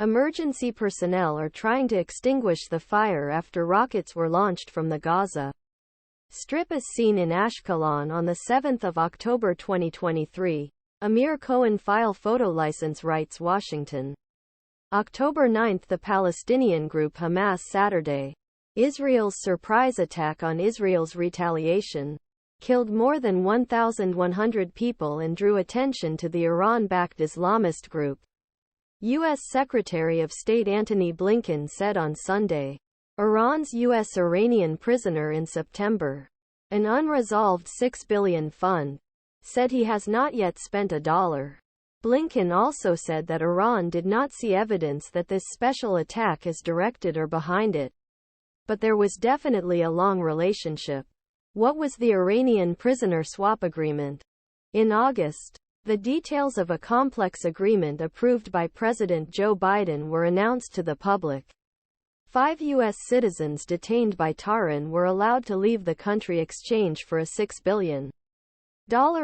Emergency personnel are trying to extinguish the fire after rockets were launched from the Gaza Strip as seen in Ashkelon on 7 October 2023. Amir Cohen file photo license rights Washington. October 9 the Palestinian group Hamas Saturday. Israel's surprise attack on Israel's retaliation killed more than 1,100 people and drew attention to the Iran-backed Islamist group. U.S. Secretary of State Antony Blinken said on Sunday, Iran's U.S. Iranian prisoner in September, an unresolved $6 billion fund, said he has not yet spent $1. Blinken also said that Iran did not see evidence that this special attack is directed or behind it. But there was definitely a long relationship. What was the Iranian prisoner swap agreement? In August, the details of a complex agreement approved by President Joe Biden were announced to the public. 5 U.S. citizens detained by Tehran were allowed to leave the country exchange for a $6 billion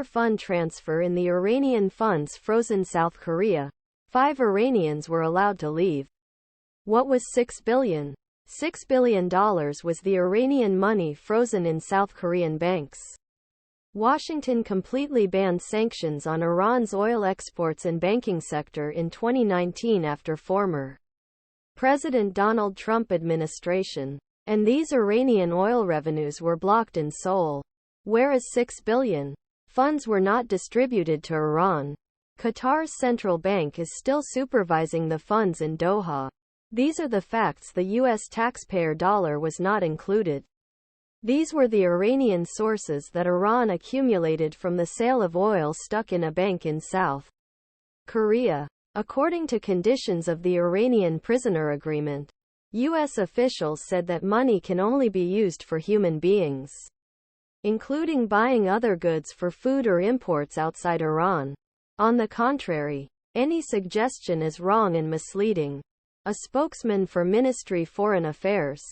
fund transfer in the Iranian funds frozen South Korea. 5 Iranians were allowed to leave. What was $6 billion? $6 billion was the Iranian money frozen in South Korean banks. Washington completely banned sanctions on Iran's oil exports and banking sector in 2019 after former President Donald Trump administration. And these Iranian oil revenues were blocked in Seoul. Whereas $6 billion funds were not distributed to Iran. Qatar's central bank is still supervising the funds in Doha. These are the facts. The U.S. taxpayer dollar was not included. These were the Iranian sources that Iran accumulated from the sale of oil stuck in a bank in South Korea. According to conditions of the Iranian prisoner agreement, U.S. officials said that money can only be used for human beings, including buying other goods for food or imports outside Iran. On the contrary, any suggestion is wrong and misleading. A spokesman for Ministry Foreign Affairs.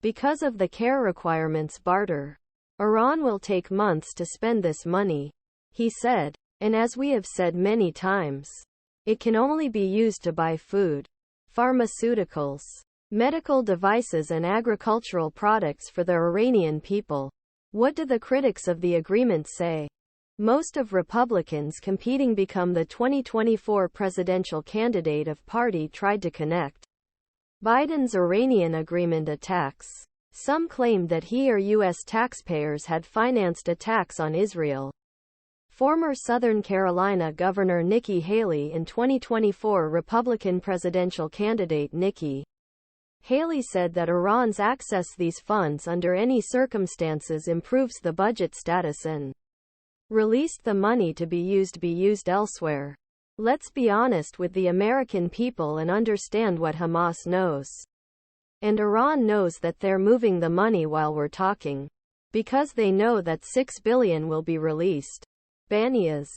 Because of the care requirements barter, Iran will take months to spend this money, he said. And as we have said many times, it can only be used to buy food, pharmaceuticals, medical devices and agricultural products for the Iranian people. What do the critics of the agreement say? Most of Republicans competing become the 2024 presidential candidate of party tried to connect Biden's Iranian agreement attacks. Some claimed that he or U.S. taxpayers had financed attacks on Israel. Former Southern Carolina Governor Nikki Haley and 2024 Republican presidential candidate Nikki Haley said that Iran's access these funds under any circumstances improves the budget status and released the money to be used elsewhere. Let's be honest with the American people and understand what Hamas knows. And Iran knows that they're moving the money while we're talking. Because they know that $6 billion will be released. Banias